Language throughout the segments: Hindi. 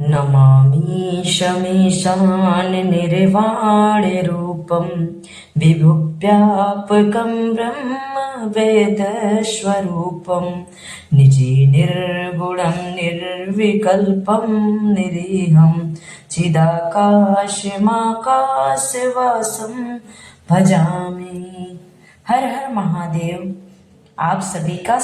नमामि शमीशान निर्वाणरूपं विभुव्यापकं ब्रह्म वेदस्वरूपं निजे निर्गुणं निर्विकल्पं निरीहं चिदाकाशमाकाशवासं भजामि। हर हर महादेव। आप सभी का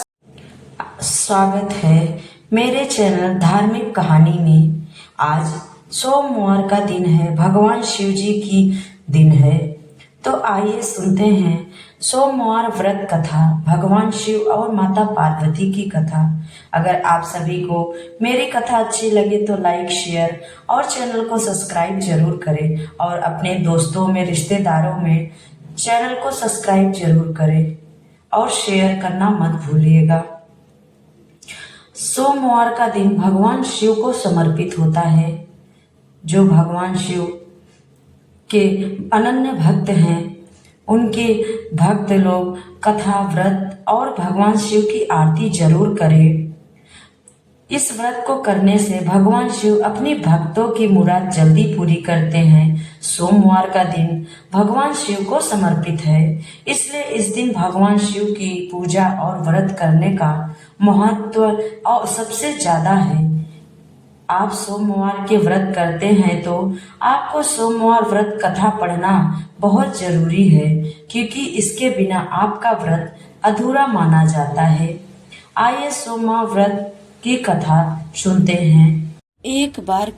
स्वागत है मेरे चैनल धार्मिक कहानी में। आज सोमवार का दिन है, भगवान शिव जी की दिन है। तो आइए सुनते हैं सोमवार व्रत कथा, भगवान शिव और माता पार्वती की कथा। अगर आप सभी को मेरी कथा अच्छी लगे तो लाइक, शेयर और चैनल को सब्सक्राइब जरूर करें और अपने दोस्तों में, रिश्तेदारों में चैनल को सब्सक्राइब जरूर करें और शेयर करना मत भूलिएगा। सोमवार का दिन भगवान शिव को समर्पित होता है। जो भगवान शिव के अनन्य भक्त हैं, उनके भक्त लोग कथा, व्रत और भगवान शिव की आरती जरूर करें। इस व्रत को करने से भगवान शिव अपनी भक्तों की मुराद जल्दी पूरी करते हैं। सोमवार का दिन भगवान शिव को समर्पित है, इसलिए इस दिन भगवान शिव की पूजा और व्रत करने का महत्व और सबसे ज्यादा है। आप सोमवार के व्रत करते हैं तो आपको सोमवार व्रत कथा पढ़ना बहुत जरूरी है, क्योंकि इसके बिना आपका व्रत अधूरा माना जाता है। आइए सोमवार व्रत की कथा सुनते हैं। एक बार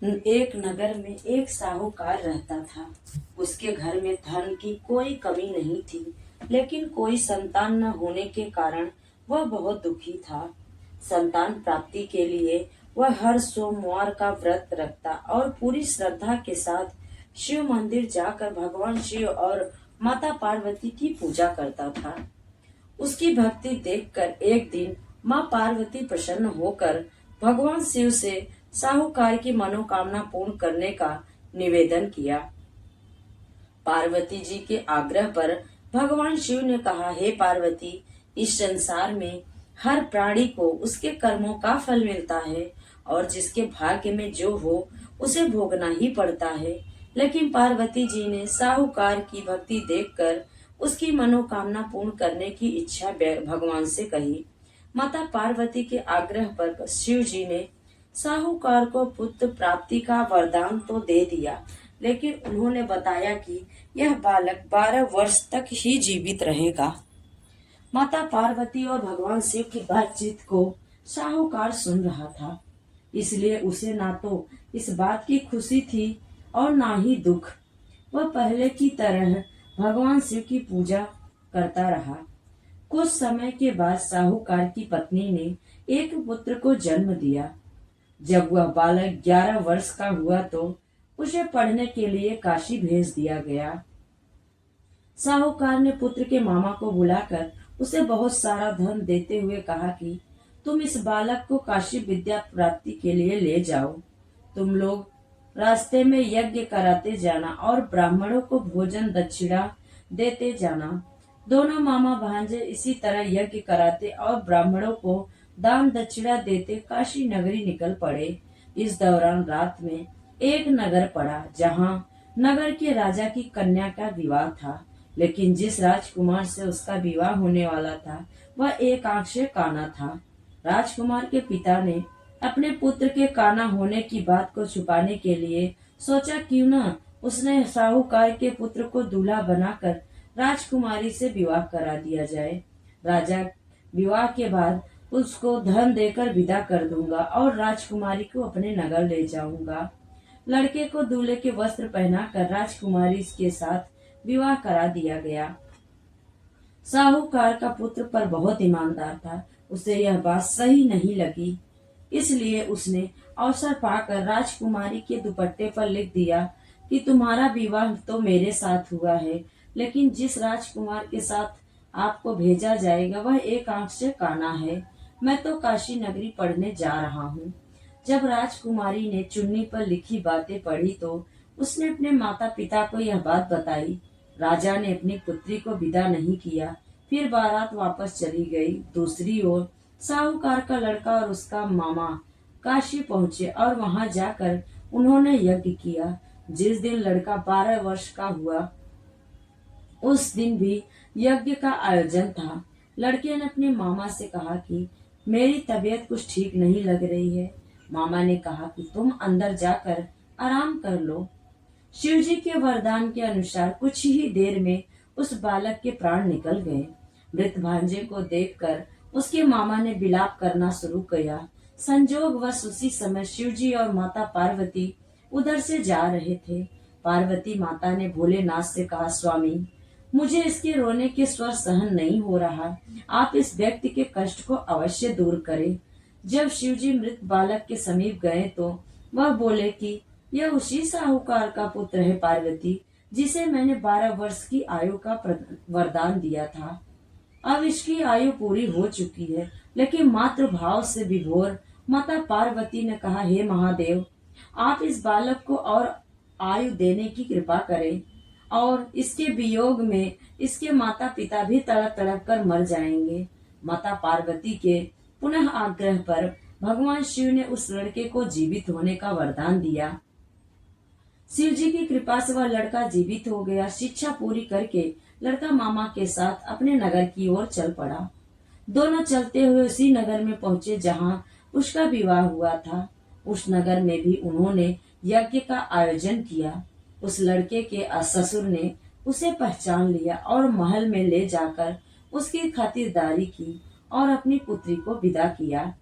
एक नगर में एक साहूकार रहता था। उसके घर में धन की कोई कमी नहीं थी, लेकिन कोई संतान न होने के कारण वह बहुत दुखी था। संतान प्राप्ति के लिए वह हर सोमवार का व्रत रखता और पूरी श्रद्धा के साथ शिव मंदिर जाकर भगवान शिव और माता पार्वती की पूजा करता था। उसकी भक्ति देखकर एक दिन माँ पार्वती प्रसन्न होकर भगवान शिव से साहूकार की मनोकामना पूर्ण करने का निवेदन किया। पार्वती जी के आग्रह पर भगवान शिव ने कहा, हे पार्वती, इस संसार में हर प्राणी को उसके कर्मों का फल मिलता है और जिसके भाग्य में जो हो उसे भोगना ही पड़ता है। लेकिन पार्वती जी ने साहूकार की भक्ति देखकर उसकी मनोकामना पूर्ण करने की इच्छा भगवान से कही। माता पार्वती के आग्रह पर शिव जी ने साहूकार को पुत्र प्राप्ति का वरदान तो दे दिया, लेकिन उन्होंने बताया कि यह बालक 12 वर्ष तक ही जीवित रहेगा। माता पार्वती और भगवान शिव की बातचीत को साहूकार सुन रहा था, इसलिए उसे ना तो इस बात की खुशी थी और ना ही दुख। वह पहले की तरह भगवान शिव की पूजा करता रहा। कुछ समय के बाद साहूकार की पत्नी ने एक पुत्र को जन्म दिया। जब वह बालक 11 वर्ष का हुआ तो उसे पढ़ने के लिए काशी भेज दिया गया। साहूकार ने पुत्र के मामा को बुलाकर उसे बहुत सारा धन देते हुए कहा कि तुम इस बालक को काशी विद्या प्राप्ति के लिए ले जाओ। तुम लोग रास्ते में यज्ञ कराते जाना और ब्राह्मणों को भोजन दक्षिणा देते जाना। दोनों मामा भांजे इसी तरह यज्ञ कराते और ब्राह्मणों को दान दक्षिणा देते काशी नगरी निकल पड़े। इस दौरान रात में एक नगर पड़ा, जहां नगर के राजा की कन्या का विवाह था, लेकिन जिस राजकुमार से उसका विवाह होने वाला था वह एक आंख से काना था। राजकुमार के पिता ने अपने पुत्र के काना होने की बात को छुपाने के लिए सोचा, क्यों न उसने साहूकार के पुत्र को दूल्हा बनाकर राजकुमारी से विवाह करा दिया जाए। राजा विवाह के बाद उसको धन देकर विदा कर दूंगा और राजकुमारी को अपने नगर ले जाऊंगा। लड़के को दूल्हे के वस्त्र पहनाकर राजकुमारी के साथ विवाह करा दिया गया। साहूकार का पुत्र पर बहुत ईमानदार था, उसे यह बात सही नहीं लगी, इसलिए उसने अवसर पाकर राजकुमारी के दुपट्टे पर लिख दिया कि तुम्हारा विवाह तो मेरे साथ हुआ है, लेकिन जिस राजकुमार के साथ आपको भेजा जाएगा वह एक आंख से काना है। मैं तो काशी नगरी पढ़ने जा रहा हूँ। जब राजकुमारी ने चुन्नी पर लिखी बातें पढ़ी तो उसने अपने माता पिता को यह बात बताई। राजा ने अपनी पुत्री को विदा नहीं किया, फिर बारात वापस चली गई। दूसरी ओर साहूकार का लड़का और उसका मामा काशी पहुँचे और वहां जाकर उन्होंने यज्ञ किया। जिस दिन लड़का 12 वर्ष का हुआ उस दिन भी यज्ञ का आयोजन था। लड़के ने अपने मामा से कहा कि मेरी तबीयत कुछ ठीक नहीं लग रही है। मामा ने कहा कि तुम अंदर जाकर आराम कर लो। शिव जी के वरदान के अनुसार कुछ ही देर में उस बालक के प्राण निकल गए। मृत भांजे को देखकर उसके मामा ने विलाप करना शुरू किया। संजोगवश उसी समय शिव जी और माता पार्वती उधर से जा रहे थे। पार्वती माता ने भोलेनाथ से कहा, स्वामी, मुझे इसके रोने के स्वर सहन नहीं हो रहा। आप इस व्यक्ति के कष्ट को अवश्य दूर करें। जब शिवजी मृत बालक के समीप गए तो वह बोले कि यह उसी साहूकार का पुत्र है पार्वती, जिसे मैंने 12 वर्ष की आयु का वरदान दिया था। अब इसकी आयु पूरी हो चुकी है। लेकिन मातृ भाव से विभोर माता पार्वती ने कहा, हे महादेव, आप इस बालक को और आयु देने की कृपा करें और इसके वियोग में इसके माता पिता भी तड़प तड़प कर मर जाएंगे। माता पार्वती के पुनः आग्रह पर भगवान शिव ने उस लड़के को जीवित होने का वरदान दिया। शिव जी की कृपा से वह लड़का जीवित हो गया। शिक्षा पूरी करके लड़का मामा के साथ अपने नगर की ओर चल पड़ा। दोनों चलते हुए उसी नगर में पहुंचे जहां उसका विवाह हुआ था। उस नगर में भी उन्होंने यज्ञ का आयोजन किया। उस लड़के के ससुर ने उसे पहचान लिया और महल में ले जाकर उसकी खातिरदारी की और अपनी पुत्री को विदा किया।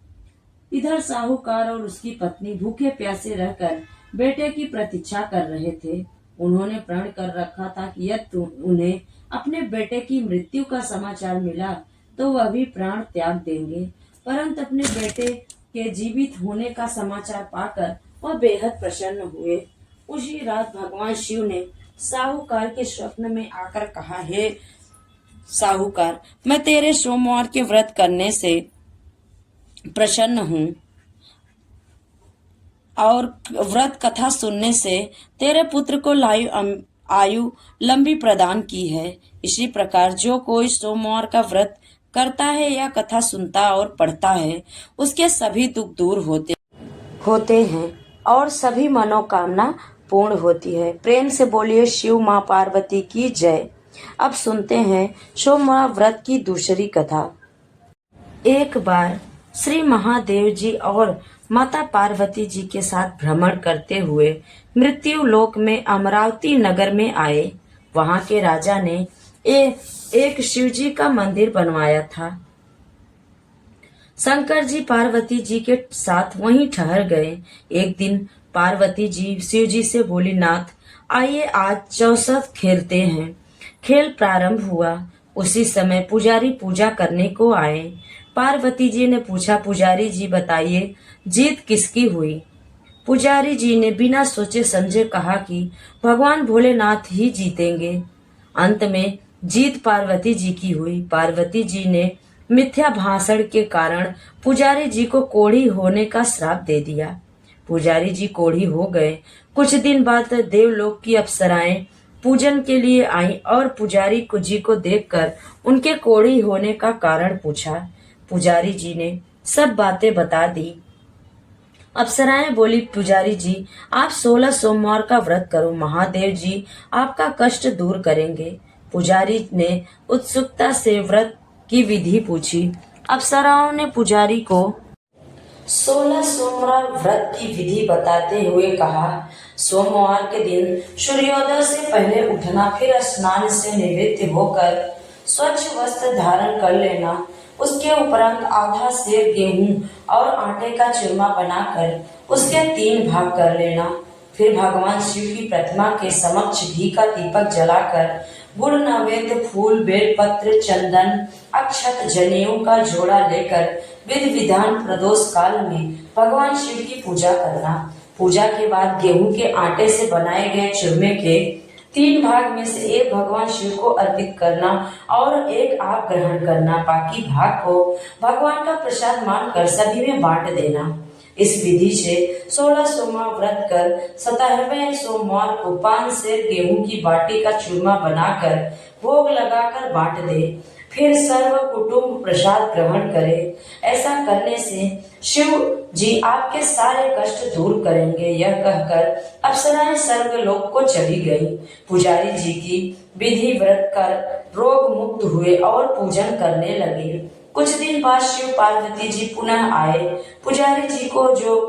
इधर साहूकार और उसकी पत्नी भूखे प्यासे रहकर बेटे की प्रतीक्षा कर रहे थे। उन्होंने प्रण कर रखा था कि यदि उन्हें अपने बेटे की मृत्यु का समाचार मिला तो वह भी प्राण त्याग देंगे। परंतु अपने बेटे के जीवित होने का समाचार पाकर वह बेहद प्रसन्न हुए। उसी रात भगवान शिव ने साहूकार के स्वप्न में आकर कहा, हे साहूकार, मैं तेरे सोमवार के व्रत करने से प्रसन्न हूँ और व्रत कथा सुनने से तेरे पुत्र को आयु लंबी प्रदान की है। इसी प्रकार जो कोई सोमवार का व्रत करता है या कथा सुनता और पढ़ता है, उसके सभी दुख दूर होते हैं और सभी मनोकामना पूर्ण होती है। प्रेम से बोलिए शिव माँ पार्वती की जय। अब सुनते हैं सोमवार व्रत की दूसरी कथा। एक बार श्री महादेव जी और माता पार्वती जी के साथ भ्रमण करते हुए मृत्यु लोक में अमरावती नगर में आए। वहां के राजा ने एक शिव जी का मंदिर बनवाया था। शंकर जी पार्वती जी के साथ वहीं ठहर गए। एक दिन पार्वती जी शिव जी से बोली, नाथ, आइए आज चौसठ खेलते हैं। खेल प्रारंभ हुआ। उसी समय पुजारी पूजा करने को आए। पार्वती जी ने पूछा, पुजारी जी बताइए जीत किसकी हुई? पुजारी जी ने बिना सोचे समझे कहा कि भगवान भोलेनाथ ही जीतेंगे। अंत में जीत पार्वती जी की हुई। पार्वती जी ने मिथ्या भाषण के कारण पुजारी जी को कोढ़ी होने का श्राप दे दिया। पुजारी जी कोढ़ी हो गए। कुछ दिन बाद देवलोक की अप्सराएं पूजन के लिए आईं और पुजारी जी को देखकर उनके कोढ़ी होने का कारण पूछा। पुजारी जी ने सब बातें बता दी। अप्सराएं बोली, पुजारी जी, आप 16 सोमवार का व्रत करो, महादेव जी आपका कष्ट दूर करेंगे। पुजारी ने उत्सुकता से व्रत की विधि पूछी। अप्सराओं ने पुजारी को 16 सोमवार व्रत की विधि बताते हुए कहा, सोमवार के दिन सूर्योदय से पहले उठना, फिर स्नान से निवृत्त होकर स्वच्छ वस्त्र धारण कर लेना, उसके उपरांत आधा सेर गेहूं और आटे का चूरमा बनाकर उसके 3 भाग कर लेना। फिर भगवान शिव की प्रतिमा के समक्ष घी का दीपक जलाकर गुड़, नैवेद्य, फूल, बेलपत्र, चंदन, अक्षत, जनेऊ का जोड़ा लेकर विधि विधान प्रदोष काल में भगवान शिव की पूजा करना। पूजा के बाद गेहूं के आटे से बनाए गए चूरमे के 3 भाग में से एक भगवान शिव को अर्पित करना और एक आप ग्रहण करना। बाकी भाग को भगवान का प्रसाद मानकर सभी में बांट देना। इस विधि से 16 सोमवार व्रत कर 17वें सोमवार को 5 सेर गेहूं की बाटी का चूरमा बनाकर भोग लगाकर बांट दे। फिर सर्व कुटुंब प्रसाद ग्रहण करे। ऐसा करने से शिव जी आपके सारे कष्ट दूर करेंगे। यह कहकर अप्सराएं स्वर्गलोक को चली गई। पुजारी जी की विधि व्रत कर रोग मुक्त हुए और पूजन करने लगे। कुछ दिन बाद शिव पार्वती जी पुनः आए। पुजारी जी को जो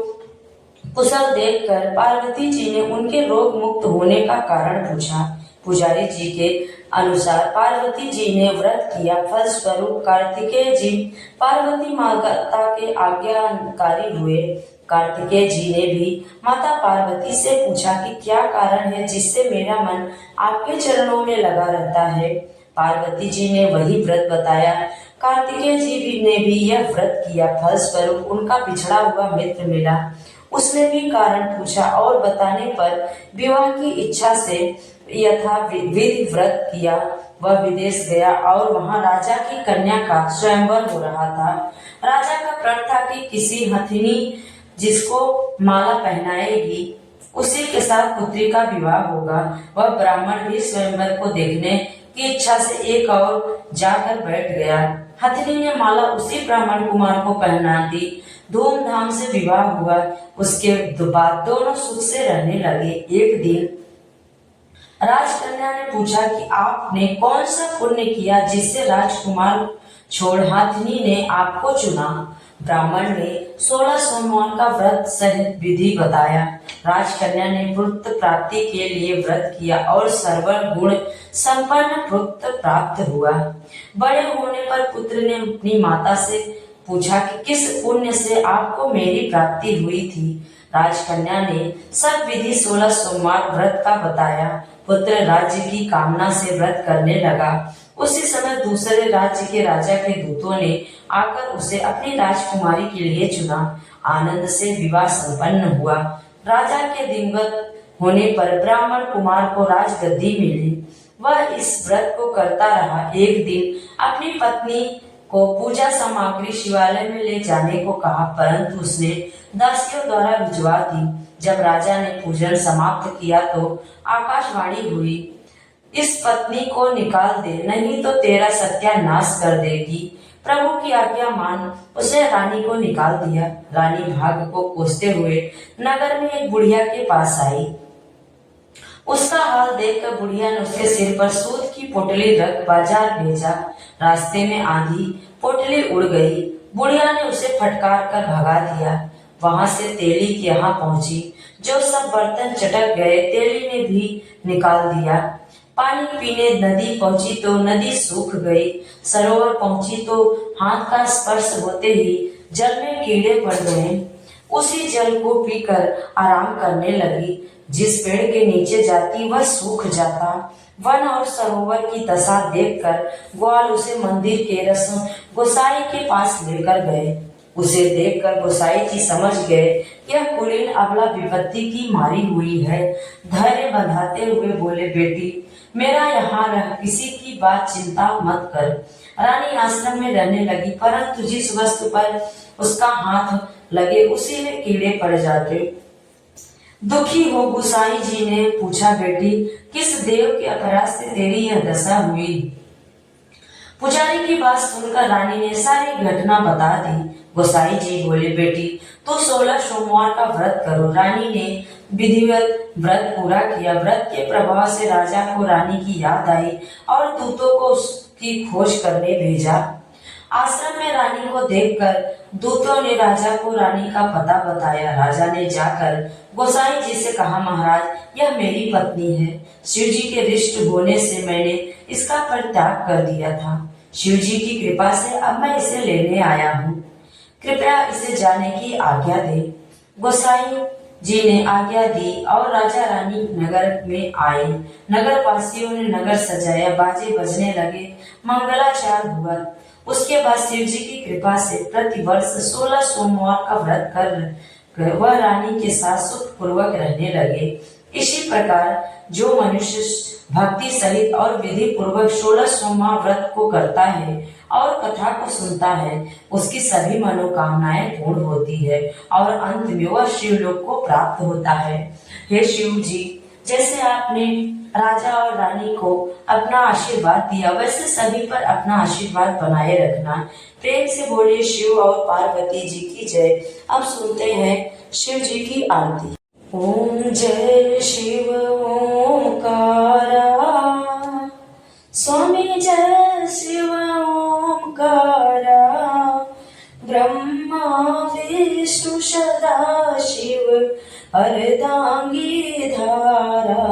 कुशल देखकर पार्वती जी ने उनके रोग मुक्त होने का कारण पूछा। पुजारी जी के अनुसार पार्वती जी ने व्रत किया, फलस्वरूप कार्तिकेय जी पार्वती माता के आज्ञाकारी हुए। कार्तिकेय जी ने भी माता पार्वती से पूछा कि क्या कारण है जिससे मेरा मन आपके चरणों में लगा रहता है। पार्वती जी ने वही व्रत बताया। कार्तिकेय जी ने भी यह व्रत किया, फलस्वरूप उनका बिछड़ा हुआ मित्र मिला। उसने भी कारण पूछा और बताने पर विवाह की इच्छा से यथा विधि व्रत किया। वह विदेश गया और वहां राजा की कन्या का स्वयंवर हो रहा था। राजा का प्रण था कि किसी हथिनी जिसको माला पहनाएगी उसी के साथ पुत्री का विवाह होगा। वह ब्राह्मण भी स्वयंवर को देखने की इच्छा से एक और जाकर बैठ गया। हथिनी ने माला उसी ब्राह्मण कुमार को पहना दी। धूमधाम से विवाह हुआ। उसके बाद दोनों सुख से रहने लगे। एक दिन राजकन्या ने पूछा कि आपने कौन सा पुण्य किया जिससे राजकुमार छोड़ हथिनी ने आपको चुना। ब्राह्मण ने 16 सोमवार का व्रत सहित विधि बताया। राजकन्या ने पुत्र प्राप्ति के लिए व्रत किया और सर्व गुण संपन्न पुत्र प्राप्त हुआ। बड़े होने पर पुत्र ने अपनी माता से पूछा कि किस पुण्य से आपको मेरी प्राप्ति हुई थी। राजकन्या ने सब विधि 16 सोमवार व्रत का बताया। पुत्र राज्य की कामना से व्रत करने लगा। उसी समय दूसरे राज्य के राजा के दूतों ने आकर उसे अपनी राजकुमारी के लिए चुना। आनंद से विवाह संपन्न हुआ। राजा के दिवंगत होने पर ब्राह्मण कुमार को राजगद्दी मिली। वह इस व्रत को करता रहा। एक दिन अपनी पत्नी को पूजा सामग्री शिवालय में ले जाने को कहा, परंतु उसने दासियों द्वारा भिजवा दी। जब राजा ने पूजन समाप्त किया तो आकाशवाणी हुई, इस पत्नी को निकाल दे, नहीं तो तेरा सत्यानाश कर देगी। प्रभु की आज्ञा मान उसे रानी को निकाल दिया। रानी भाग्य को कोसते हुए नगर में एक बुढ़िया के पास आई। उसका हाल देखकर बुढ़िया ने उसके सिर पर सूत की पोटली रख बाजार भेजा। रास्ते में आंधी, पोटली उड़ गई। बुढ़िया ने उसे फटकार कर भगा दिया। वहां से तेली के यहाँ पहुंची। जो सब बर्तन चटक गए तेली ने भी निकाल दिया। पानी पीने नदी पहुंची तो नदी सूख गई। सरोवर पहुंची तो हाथ का स्पर्श होते ही जल में कीड़े पड़ गए। उसी जल को पीकर आराम करने लगी। जिस पेड़ के नीचे जाती वह सूख जाता। वन और सरोवर की दशा देखकर ग्वाल उसे मंदिर के रस्म गोसाई के पास लेकर गए। उसे देखकर गोसाई जी समझ गए यह कुलीन अबला विपत्ति की मारी हुई है। धैर्य बंधाते हुए बोले, बेटी मेरा यहाँ रह, किसी की बात चिंता मत कर। रानी आश्रम में रहने लगी, परंतु जिस वस्तु पर उसका हाथ लगे उसी में कीड़े पड़ जाते। दुखी हो गोसाई जी ने पूछा, बेटी किस देव के अपराध से तेरी यह दशा हुई। पुजारी की बात सुनकर रानी ने सारी घटना बता दी। गोसाई जी बोले, बेटी तो 16 सोमवार का व्रत करो। रानी ने विधिवत व्रत पूरा किया। व्रत के प्रभाव से राजा को रानी की याद आई और दूतों को उसकी खोज करने भेजा। आश्रम में रानी को देखकर दूतों ने राजा को रानी का पता बताया। राजा ने जाकर गोसाई जी से कहा, महाराज यह मेरी पत्नी है। शिव जी के रिष्ट होने से मैंने इसका परित्याग कर दिया था। शिव जी की कृपा से अब मैं इसे लेने आया हूँ। कृपया इसे जाने की आज्ञा दे। गोसाई जी ने आज्ञा दी और राजा रानी नगर में आए। नगर वासियों ने नगर सजाया, बाजे बजने लगे, मंगलाचार हुआ। उसके बाद शिव जी की कृपा से प्रतिवर्ष 16 सोमवार का व्रत कर वह रानी के साथ सुख पूर्वक रहने लगे। इसी प्रकार जो मनुष्य भक्ति सहित और विधि पूर्वक 16 सोमवार व्रत को करता है और कथा को सुनता है, उसकी सभी मनोकामनाएं पूर्ण होती है और अंत में वह शिवलोक को प्राप्त होता है। हे शिव जी, जैसे आपने राजा और रानी को अपना आशीर्वाद दिया, वैसे सभी पर अपना आशीर्वाद बनाए रखना। प्रेम से बोलिए शिव और पार्वती जी की जय। अब सुनते हैं शिव जी की आरती। ओम जय शिव ओंकारा, स्वामी जय शिव ओंकारा, ब्रह्मा विष्णु सदा शिव अर्धांगी धारा।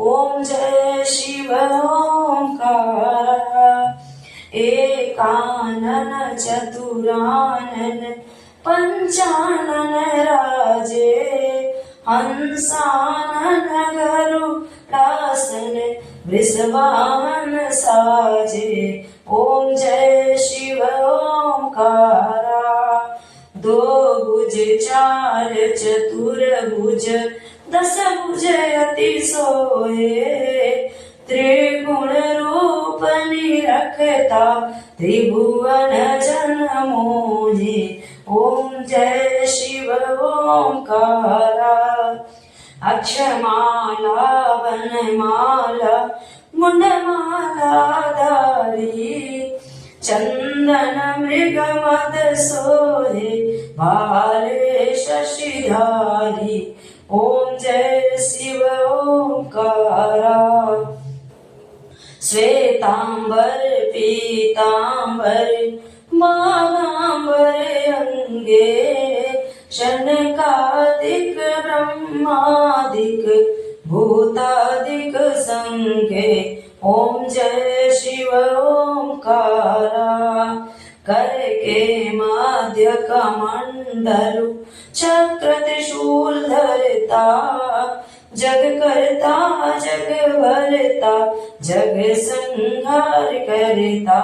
ओम जय शिव ओंकारा, एकानन चतुरानन पंचानन राजे, हंसानन गरुडासन वृषवाहन साजे। ओम जय शिव ओंकारा, दो भुज चार चतुर्भुज दस भुज अति सोए, त्रिगुण रूप निरखता त्रिभुवन जन मोहे। ओम जय शिव ओंकारा, अक्षमाला वनमाला मुंडमाला धारी, चंदन मृग मद सोहे भाले शशिधारी। ओम जय शिव ओंकारा, श्वेतांबर पीतांबर मालांबर अंगे, शनकादिक ब्रह्मादिक भूतादिक संगे। ओम जय शिव ओंकारा, कर के माध्य कमंडलु चक्र त्रिशूल धरता, जग करता जग भरता जग संहार करता।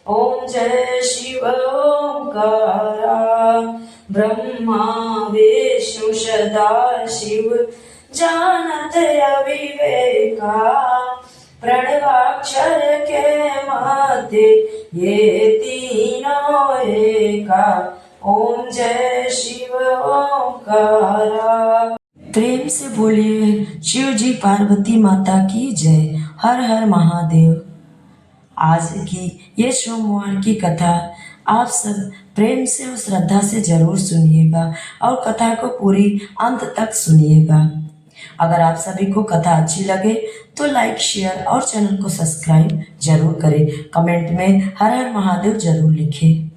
ओम जय शिव ओंकारा, ब्रह्मा विष्णु सदा शिव जानत अविवेका, प्रणवाक्षर के मध्य ये तीनों एका। ओम जय शिव ओंकारा। प्रेम से बोलिए शिव जी पार्वती माता की जय। हर हर महादेव। आज की ये सोमवार की कथा आप सब प्रेम से और श्रद्धा से जरूर सुनिएगा और कथा को पूरी अंत तक सुनिएगा। अगर आप सभी को कथा अच्छी लगे तो लाइक शेयर और चैनल को सब्सक्राइब जरूर करें। कमेंट में हर हर महादेव जरूर लिखें।